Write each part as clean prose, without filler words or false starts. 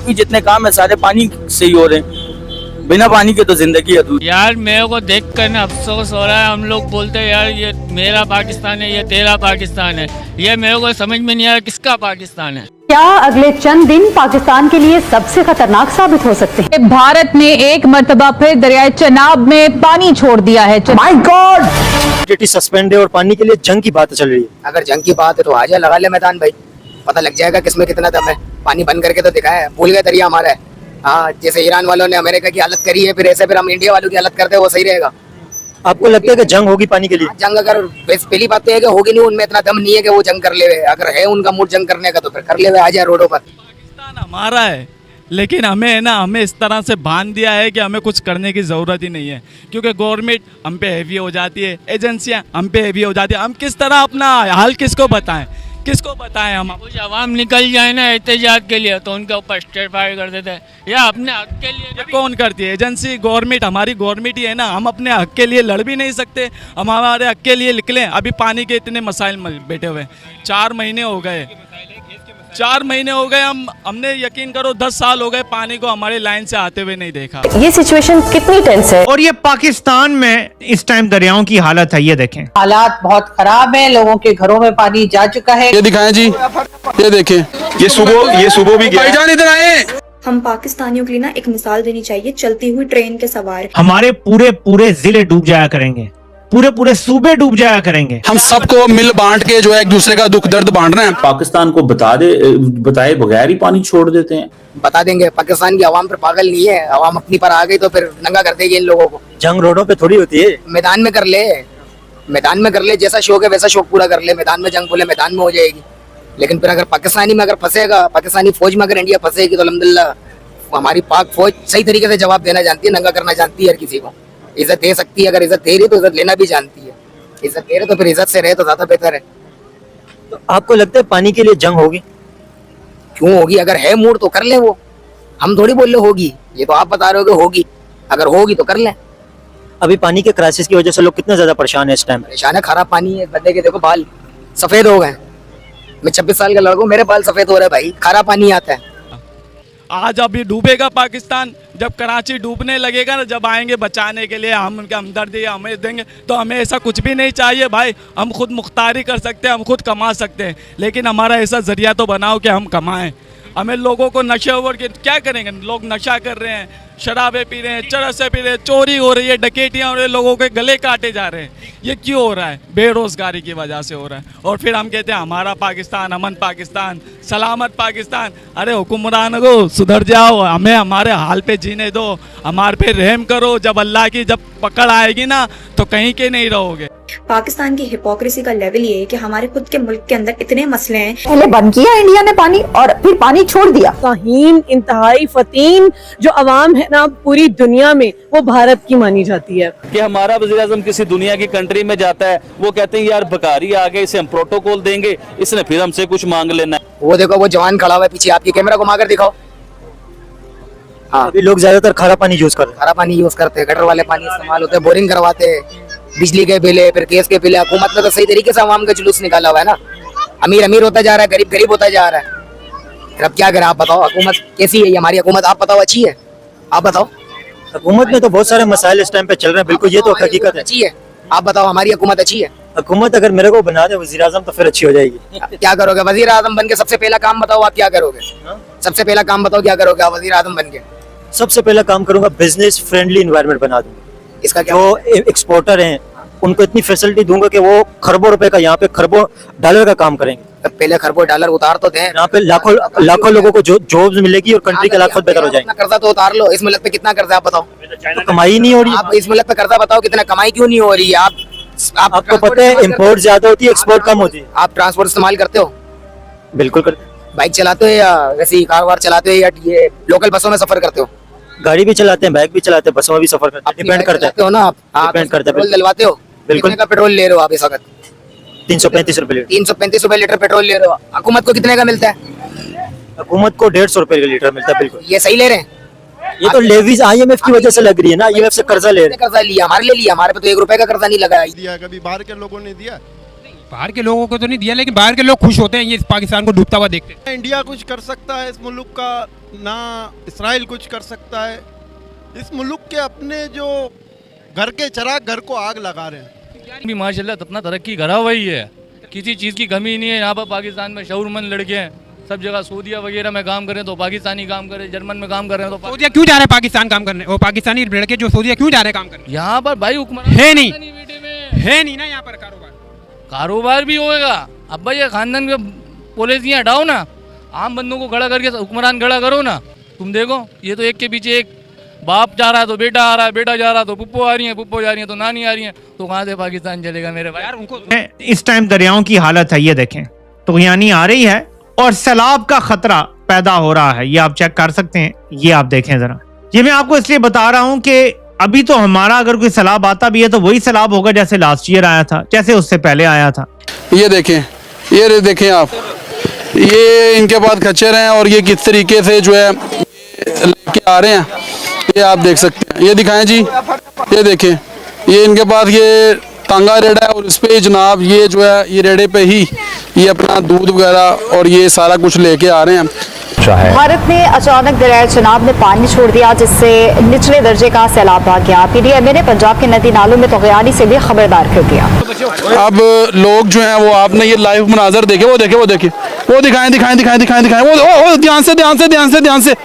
बाकी जितने काम है सारे पानी से ही हो रहे हैं, बिना पानी के तो जिंदगी अधूरी। यार मेरे को देख कर ना अफसोस हो रहा है। हम लोग बोलते हैं यार ये मेरा पाकिस्तान है, ये तेरा पाकिस्तान है, ये मेरे को समझ में नहीं आ रहा किसका पाकिस्तान है। क्या अगले चंद दिन पाकिस्तान के लिए सबसे खतरनाक साबित हो सकते हैं? भारत ने एक मर्तबा फिर दरियाए चनाब में पानी छोड़ दिया है। My God! सस्पेंड है और पानी के लिए जंग की बात चल रही है। अगर जंग की बात है तो आ जा, लगा ले मैदान भाई, पता लग जाएगा किसमें कितना दम है। पानी बंद करके तो दिखाया, भूल गए दरिया हमारा है। हाँ, जैसे ईरान वालों ने अमेरिका की हालत करी है, फिर ऐसे फिर हम इंडिया वालों की हालत करते हैं, वो सही रहेगा। आपको लगता है कि जंग होगी पानी के लिए? जंग अगर पहली बात तो है कि होगी नहीं, उनमें इतना दम नहीं है कि वो जंग कर ले। अगर है उनका मूड जंग करने का तो फिर कर ले, आ जाए रोडों पर। पाकिस्तान हमारा है, लेकिन हमें इस तरह से बांध दिया है कि हमें कुछ करने की ज़रूरत ही नहीं है, क्योंकि गवर्नमेंट हम पे हैवी हो जाती है, एजेंसियां हम पे हैवी हो जाती है। हम किस तरह अपना हाल किसको बताएं, किसको बताएं? हम कुछ आवाम निकल जाए ना एहतजाज के लिए तो उनके ऊपर स्टेट फायर कर देते हैं या अपने हक के लिए। कौन करती है? एजेंसी, गवर्नमेंट, हमारी गवर्नमेंट ही है ना। हम अपने हक के लिए लड़ भी नहीं सकते, हम हमारे हक के लिए निकलें। अभी पानी के इतने मसाइल बैठे हुए, 4 महीने हो गए, 4 महीने हो गए। हमने यकीन करो 10 साल हो गए पानी को हमारे लाइन से आते हुए नहीं देखा। ये सिचुएशन कितनी टेंस है। और ये पाकिस्तान में इस टाइम दरियाओं की हालत है, ये देखें, हालात बहुत खराब है, लोगों के घरों में पानी जा चुका है। ये दिखाएं जी, ये देखें, ये सुबह भी गया। भाईजान इधर आए। हम पाकिस्तानियों के लिए ना एक मिसाल देनी चाहिए, चलती हुई ट्रेन के सवार। हमारे पूरे जिले डूब जाया करेंगे, पूरे सूबे डूब जाया करेंगे। हम सबको मिल बांट के जो है एक दूसरे का दुख दर्द बांट रहे हैं। पाकिस्तान को बताए बगैर ही पानी छोड़ देते हैं। बता देंगे, पाकिस्तान की आवाम पर पागल नहीं है, आवाम अपनी पर आ गई तो फिर नंगा कर देगी इन लोगों को। जंग रोडों पे थोड़ी होती है, मैदान में कर ले, मैदान में कर ले। जैसा शौक है वैसा शौक पूरा कर ले। मैदान में जंग बोले मैदान में हो जाएगी, लेकिन फिर अगर पाकिस्तानी में अगर फंसेगा, पाकिस्तानी फौज में अगर इंडिया फंसेगी तो अल्हम्दुलिल्लाह हमारी पाक फौज सही तरीके से जवाब देना जानती है, नंगा करना जानती है, हर किसी को इज्जत दे सकती है। अगर इज्जत दे रही तो इज्जत लेना भी जानती है। इज्जत दे रहे तो फिर इज्जत से रहे तो ज्यादा बेहतर है। तो आपको लगता है पानी के लिए जंग होगी? क्यों होगी? अगर है मूड तो कर ले। वो हम थोड़ी बोल रहे होगी, ये तो आप बता रहे हो कि होगी। अगर होगी तो कर ले। अभी पानी के क्राइसिस की वजह से लोग कितने ज्यादा परेशान है इस टाइम? परेशान है, खराब पानी है। बंदे के देखो बाल सफेद हो गए। मैं 26 साल का लड़का हूं, मेरे बाल सफेद हो रहे हैं भाई, खराब पानी आता है। आज अभी डूबेगा पाकिस्तान, जब कराची डूबने लगेगा ना, जब आएंगे बचाने के लिए, हम उनके हमदर्दी हमें देंगे। तो हमें ऐसा कुछ भी नहीं चाहिए भाई। हम खुद मुख्तारी कर सकते हैं, हम खुद कमा सकते हैं, लेकिन हमारा ऐसा जरिया तो बनाओ कि हम कमाएं। हमें लोगों को नशे ओवर के क्या करेंगे? लोग नशा कर रहे हैं, शराबे पी रहे हैं, चरसे पी रहे हैं, चोरी हो रही है, डकैतियाँ हो रही है, लोगों के गले काटे जा रहे हैं। ये क्यों हो रहा है? बेरोजगारी की वजह से हो रहा है। और फिर हम कहते हैं हमारा पाकिस्तान, अमन पाकिस्तान, सलामत पाकिस्तान। अरे हुक्मरान को सुधर जाओ, हमें हमारे हाल पे जीने दो, हमारे पे रहम करो। जब अल्लाह की जब पकड़ आएगी ना तो कहीं के नहीं रहोगे। पाकिस्तान की हिपोक्रेसी का लेवल ये है कि हमारे खुद के मुल्क के अंदर इतने मसले हैं। पहले बंद किया इंडिया ने पानी और फिर पानी छोड़ दिया। ताहीन इंतहाई फतीन जो अवाम है ना पूरी दुनिया में, वो भारत की मानी जाती है। कि हमारा वज़ीर-ए-आज़म किसी दुनिया की कंट्री में जाता है, वो कहते हैं यार बकारी आ गए, इसे हम प्रोटोकॉल देंगे, इसने फिर हमसे कुछ मांग लेना है। वो देखो वो जवान खड़ा हुआ है पीछे, आपकी कैमरा घुमा कर दिखाओ। हाँ, अभी लोग ज्यादातर खारा पानी यूज कर रहे हैं। खारा पानी यूज करते हैं, गटर वाले पानी इस्तेमाल होते हैं, बोरिंग करवाते हैं, बिजली के बिल है, फिर गैस के बिल है। हुकूमत ने तो सही तरीके से आवाम का जुलूस निकाला हुआ है ना। अमीर अमीर होता जा रहा है, गरीब गरीब होता जा रहा है। फिर अब क्या करें? आप बताओ, हुकूमत कैसी है हमारी हुकूमत? आप बताओ, अच्छी है? आप बताओ। हुकूमत में तो बहुत सारे मसाइल इस टाइम पे चल रहे हैं, बिल्कुल, ये तो हकीकत है। अच्छी है? आप बताओ, हमारी हुकूमत अच्छी है? हुकूमत अगर मेरे को बना दे वज़ीर आज़म तो फिर अच्छी हो जाएगी। क्या करोगे वज़ीर आज़म बन के? सबसे पहला काम बताओ, आप क्या करोगे? सबसे पहला काम बताओ, क्या करोगे आप वज़ीर आज़म बन के? सबसे पहला काम करूंगा, बिजनेस फ्रेंडली एनवायरनमेंट बना दूंगा। इसका क्या? जो एक्सपोर्टर हैं उनको इतनी फैसिलिटी दूंगा कि वो खरबों रुपए का, यहाँ पे खरबों डॉलर का काम करेंगे। तो पहले खरबों डॉलर उतार तो दें। यहाँ पे लाखों लोगों को जॉब्स मिलेगी और कंट्री के लाख बेहतर हो जाएंगे। कर्जा तो उतार लो। इस मुल्क पे कितना कर्जा आप बताओ? तो कमाई नहीं हो रही। आप इस मुल्क पे कर्जा बताओ, कितना कमाई क्यों नहीं हो रही है? आपको पता है इम्पोर्ट ज्यादा होती है, एक्सपोर्ट कम होती है। आप ट्रांसपोर्ट इस्तेमाल करते हो? बिल्कुल करते। बाइक चलाते हो या वैसे ही कार वार चलाते हो, या ये लोकल बसों में सफर करते हो? गाड़ी भी चलाते हैं, बाइक भी चलाते हैं, बसों में भी सफर करते हैं। डिपेंड करता है ना आप। डिपेंड करता है। पेट्रोल डलवाते हो? बिल्कुल। कितने का पेट्रोल ले रहे हो आप इस वक्त? 335 रुपए लीटर। 335 रुपए लीटर पेट्रोल ले रहे हो। हुकूमत को कितने का मिलता है? हुकूमत को 150 रुपए का लीटर मिलता है। बिल्कुल, ये सही ले रहे हैं? ये तो लेवीज IMF की वजह से लग रही है ना। IMF से कर्जा ले रहे हैं। कर्जा लिया, हमारे लिए लिया, हमारे पे तो 1 रुपए का कर्जा नहीं लगा है। कभी बाहर के लोगों ने दिया? बाहर के लोगों को तो नहीं दिया, लेकिन बाहर के लोग खुश होते हैं ये पाकिस्तान को डूबता हुआ देखते हैं। इंडिया कुछ कर सकता है इस मुल्क का ना इसराइल कुछ कर सकता है। इस मुल्क के अपने जो घर के चिराग घर को आग लगा रहे हैं। भी माशाल्लाह इतना तरक्की करा हुआ ही है, किसी चीज़ की कमी नहीं है। यहाँ पर पाकिस्तान में शऊरमंद लड़के हैं, सब जगह सऊदीया वगैरह में काम करें तो पाकिस्तानी काम करें, जर्मन में काम कर रहे हैं तो सऊदीया क्यों जा रहे हैं पाकिस्तान काम करने? वो पाकिस्तानी लड़के जो सऊदीया क्यों जा रहे हैं काम करने? यहाँ पर भाई हुक्मरान है नहीं ना यहाँ पर कारोबार भी होएगा। अब भाई ये खानदान के पॉलिसियाँ हटाओ ना, आम बंदों को खड़ा करके हुक्मरान खड़ा करो ना। तुम देखो ये तो एक के पीछे एक, बाप जा रहा है तो बेटा आ रहा है, बेटा जा रहा है तो पुप्पो आ रही है, पुप्पो जा रही है तो नानी आ रही है, तो कहाँ से पाकिस्तान चलेगा मेरे भाई? यार उनको इस टाइम दरियाओं की हालत है, ये देखें तो यानी आ रही है और सैलाब का खतरा पैदा हो रहा है। ये आप चेक कर सकते हैं, ये आप देखें जरा। ये मैं आपको इसलिए बता रहा हूँ कि अभी तो हमारा अगर कोई सैलाब आता भी है तो वही सैलाब होगा जैसे लास्ट ईयर आया था, जैसे उससे पहले आया था। ये देखें आप, ये इनके पास खच्चर हैं और ये किस तरीके से जो है लेके आ रहे हैं, ये आप देख सकते हैं। ये दिखाएं जी, ये देखें, ये इनके पास ये तांगा रेड़ा है और इस पे जनाब ये जो है ये रेड़े पे ही ये अपना दूध वगैरह और ये सारा कुछ लेके आ रहे हैं। भारत ने अचानक दरिया चनाब में पानी छोड़ दिया, जिससे निचले दर्जे का सैलाब आ गया। पीडीएमए ने पंजाब के नदी नालों में तगयानी से भी खबरदार कर दिया। अब लोग जो हैं वो, आपने ये लाइव मनाजर देखे, वो दिखाएं, वो ध्यान से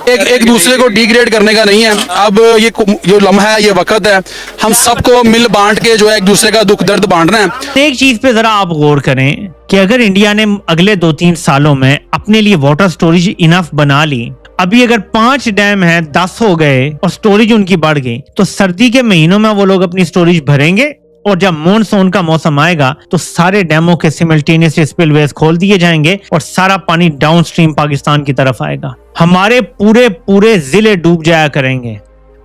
एक दूसरे को डिग्रेड करने का नहीं है। अब ये जो लम्हा है, ये वक्त है, हम सबको मिल बांट के जो है एक दूसरे का दुख दर्द बांटना है। एक चीज पे जरा आप गौर करें कि अगर इंडिया ने अगले 2-3 सालों में अपने लिए वाटर स्टोरेज इनफ बना ली, अभी अगर 5 डैम हैं 10 हो गए और स्टोरेज उनकी बढ़ गई, तो सर्दी के महीनों में वो लोग अपनी स्टोरेज भरेंगे और जब मॉनसून का मौसम आएगा तो सारे डैमों के सिमल्टेनियस स्पिलवेज खोल दिए जाएंगे और सारा पानी डाउनस्ट्रीम पाकिस्तान की तरफ आएगा। हमारे पूरे जिले डूब जाया करेंगे,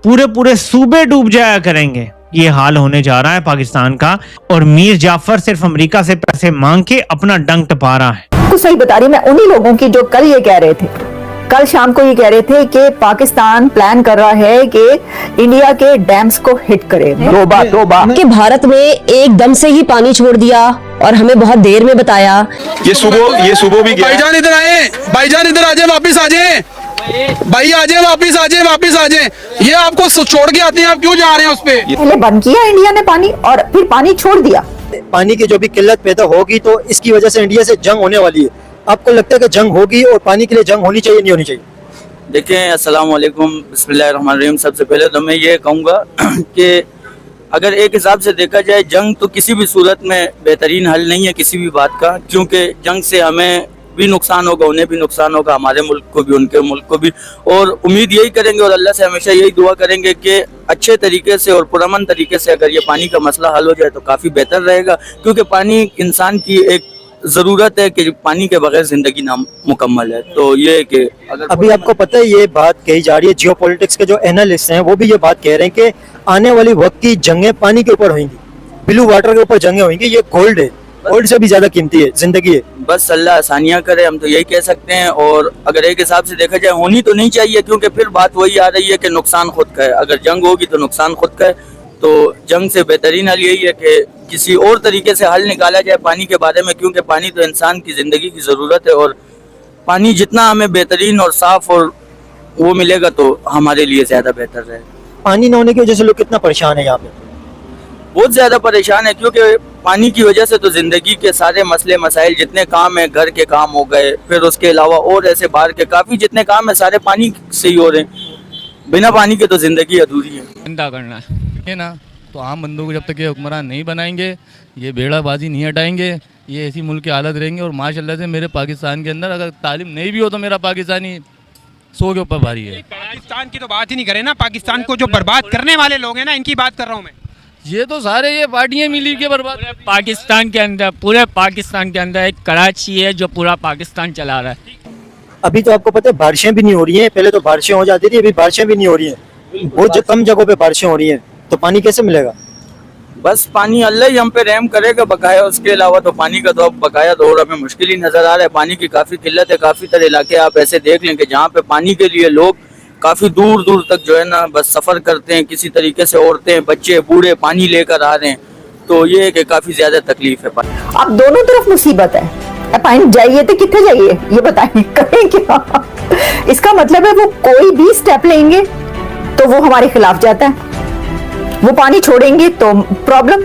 पूरे सूबे डूब जाया करेंगे। ये हाल होने जा रहा है पाकिस्तान का, और मीर जाफर सिर्फ अमेरिका से पैसे मांग के अपना डंक टपा रहा है। आपको सही बता रही, मैं उन्हीं लोगों की जो कल ये कह रहे थे, कल शाम को ये कह रहे थे कि पाकिस्तान प्लान कर रहा है कि इंडिया के डैम्स को हिट करे। तौबा कि भारत में एकदम से ही पानी छोड़ दिया और हमें बहुत देर में बताया। ये सुबह भी भाईजान इधर आए, भाईजान इधर आ जाए, वापिस आ जाए भाई, आ जाए वापिस आ जाए। ये आपको छोड़ के आते हैं, आप क्यों जा रहे हैं उस पे? पहले बंद किया इंडिया ने पानी और फिर पानी छोड़ दिया। पानी की जो भी किल्लत पैदा होगी तो इसकी वजह से इंडिया से जंग होने वाली है। आपको लगता है कि जंग होगी और पानी के लिए जंग होनी चाहिए, नहीं होनी चाहिए? देखें, अस्सलाम वालेकुम, बिस्मिल्लाहिर्रहमानिर्रहीम। सबसे पहले तो मैं ये कहूँगा कि अगर एक हिसाब से देखा जाए, जंग तो किसी भी सूरत में बेहतरीन हल नहीं है किसी भी बात का, क्योंकि जंग से हमें भी नुकसान होगा, उन्हें भी नुकसान होगा, हमारे मुल्क को भी, उनके मुल्क को भी। और उम्मीद यही करेंगे और अल्लाह से हमेशा यही दुआ करेंगे कि अच्छे तरीके से और पुरअमन तरीके से अगर ये पानी का मसला हल हो जाए तो काफ़ी बेहतर रहेगा, क्योंकि पानी इंसान की एक ज़रूरत है कि पानी के बगैर ज़िंदगी नामुकम्मल है। तो ये कि अगर अभी आपको पता है ये बात कही जा रही है, जियोपॉलिटिक्स के जो एनालिस्ट हैं वो भी ये बात कह रहे हैं कि आने वाली वक्त की जंगें पानी के ऊपर होंगी, ब्लू वाटर के ऊपर जंगें होंगी। ये गोल्ड है, गोल्ड से भी ज्यादा कीमती है, जिंदगी है। बस अल्लाह आसानियाँ करे, हम तो यही कह सकते हैं। और अगर एक हिसाब से देखा जाए, होनी तो नहीं चाहिए, क्योंकि फिर बात वही आ रही है कि नुकसान खुद का है। अगर जंग होगी तो नुकसान खुद का है, तो जंग से बेहतरीन हल यही है कि किसी और तरीके से हल निकाला जाए पानी के बारे में, क्योंकि पानी तो इंसान की ज़िंदगी की ज़रूरत है। और पानी जितना हमें बेहतरीन और साफ़ और वो मिलेगा तो हमारे लिए ज़्यादा बेहतर रहेगा। पानी न होने की वजह से लोग कितना परेशान है यहाँ पे, बहुत ज़्यादा परेशान है, क्योंकि पानी की वजह से तो ज़िंदगी के सारे मसले मसाइल जितने काम हैं, घर के काम हो गए, फिर उसके अलावा और ऐसे बाहर के काफ़ी जितने काम हैं सारे पानी से ही हो रहे हैं। बिना पानी के तो ज़िंदगी अधूरी है। चिंता करना है ना, तो आम बंदों को जब तक ये हुक्मरान नहीं बनाएंगे, ये बेड़ाबाजी नहीं हटाएंगे, ये ऐसी मुल्क की हालत रहेंगे। और माशाल्लाह से मेरे पाकिस्तान के अंदर अगर तालीम नहीं भी हो तो मेरा पाकिस्तानी 100 के ऊपर भारी है। पाकिस्तान की तो बात ही नहीं करें ना, पाकिस्तान को जो बर्बाद करने वाले लोग हैं ना, इनकी बात कर रहा हूँ मैं। ये तो सारे ये पार्टियां मिली के बर्बाद। पाकिस्तान के अंदर, पूरे पाकिस्तान के अंदर एक कराची है जो पूरा पाकिस्तान चला रहा है। अभी तो आपको पता है बारिशें भी नहीं हो रही हैं, पहले तो बारिशें हो जाती थी, अभी बारिशें भी नहीं हो रही हैं, बहुत कम जगहों पे बारिशें हो रही हैं, तो पानी कैसे मिलेगा? बस पानी अल्लाह ही हम पे रहम करेगा बकाया, उसके अलावा तो पानी का तो अब बकाया दौर हमें मुश्किल ही नज़र आ रहा है। पानी की काफ़ी किल्लत है, काफ़ी तरह इलाके आप ऐसे देख लें कि जहाँ पे पानी के लिए लोग काफ़ी दूर दूर तक जो है ना बस सफ़र करते हैं, किसी तरीके से औरतें बच्चे बूढ़े पानी लेकर आ रहे हैं, तो ये है कि काफ़ी ज़्यादा तकलीफ है। अब दोनों तरफ मुसीबत है, पानी जाइए तो कितने जाइए, ये बताइए, करें क्या? इसका मतलब है वो कोई भी स्टेप लेंगे तो वो हमारे खिलाफ जाता है, वो पानी छोड़ेंगे तो प्रॉब्लम,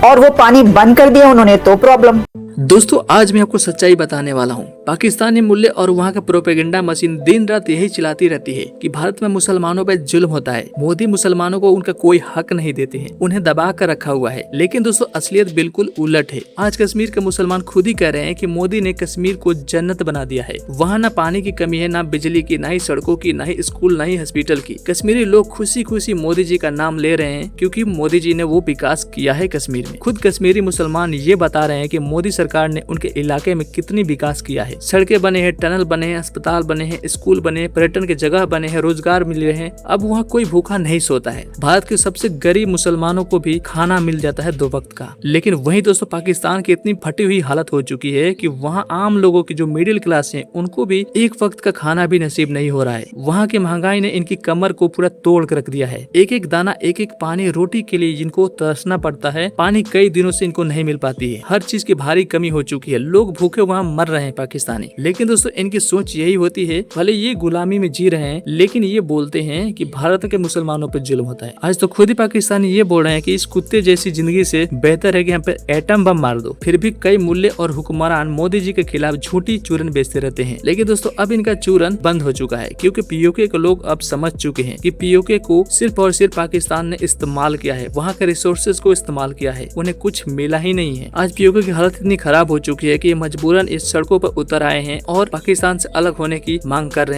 और वो पानी बंद कर दिया उन्होंने तो प्रॉब्लम। दोस्तों आज मैं आपको सच्चाई बताने वाला हूँ। पाकिस्तानी मूल्य और वहाँ का प्रोपेगेंडा मशीन दिन रात यही चिल्लाती रहती है कि भारत में मुसलमानों पर जुल्म होता है, मोदी मुसलमानों को उनका कोई हक नहीं देते हैं, उन्हें दबा कर रखा हुआ है। लेकिन दोस्तों असलियत बिल्कुल उलट है। आज कश्मीर के मुसलमान खुद ही कह रहे हैं कि मोदी ने कश्मीर को जन्नत बना दिया है। वहाँ न पानी की कमी है, न बिजली की, न ही सड़कों की, न ही स्कूल, न ही हॉस्पिटल की। कश्मीरी लोग खुशी खुशी मोदी जी का नाम ले रहे हैं क्योंकि मोदी जी ने वो विकास किया है कश्मीर में। खुद कश्मीरी मुसलमान ये बता रहे हैं कि मोदी सरकार ने उनके इलाके में कितनी विकास किया है। सड़कें बने हैं, टनल बने हैं, अस्पताल बने हैं, स्कूल बने हैं, पर्यटन के जगह बने हैं, रोजगार मिल रहे हैं। अब वहाँ कोई भूखा नहीं सोता है। भारत के सबसे गरीब मुसलमानों को भी खाना मिल जाता है 2 वक्त का। लेकिन वहीं दोस्तों पाकिस्तान की इतनी फटी हुई हालत हो चुकी है कि वहाँ आम लोगों की जो मिडिल क्लास है उनको भी 1 वक्त का खाना भी नसीब नहीं हो रहा है। वहाँ की महंगाई ने इनकी कमर को पूरा तोड़ कर रख दिया है। एक एक दाना, एक एक पानी रोटी के लिए जिनको तरसना पड़ता है, पानी कई दिनों से इनको नहीं मिल पाती है। हर चीज की भारी कमी हो चुकी है। लोग भूखे वहाँ मर रहे हैं पाकिस्तानी। लेकिन दोस्तों इनकी सोच यही होती है, भले ये गुलामी में जी रहे हैं लेकिन ये बोलते हैं कि भारत के मुसलमानों पर जुल्म होता है। आज तो खुद ही पाकिस्तानी ये बोल रहे हैं कि इस कुत्ते जैसी जिंदगी से बेहतर है कि हम पे एटम बम मार दो। फिर भी कई मूल्य और हुक्मरान मोदी जी के खिलाफ झूठी चूरन बेचते रहते हैं। लेकिन दोस्तों अब इनका चूरन बंद हो चुका है क्योंकि पीओके के लोग अब समझ चुके हैं कि पीओके को सिर्फ और सिर्फ पाकिस्तान ने इस्तेमाल किया है, वहाँ के रिसोर्सेज को इस्तेमाल किया है, उन्हें कुछ मिला ही नहीं है। आज पीओके की हालत इतनी खराब हो चुकी है कि मजबूरन इस सड़कों पर उतर आए हैं और पाकिस्तान से अलग होने की मांग कर रहे हैं।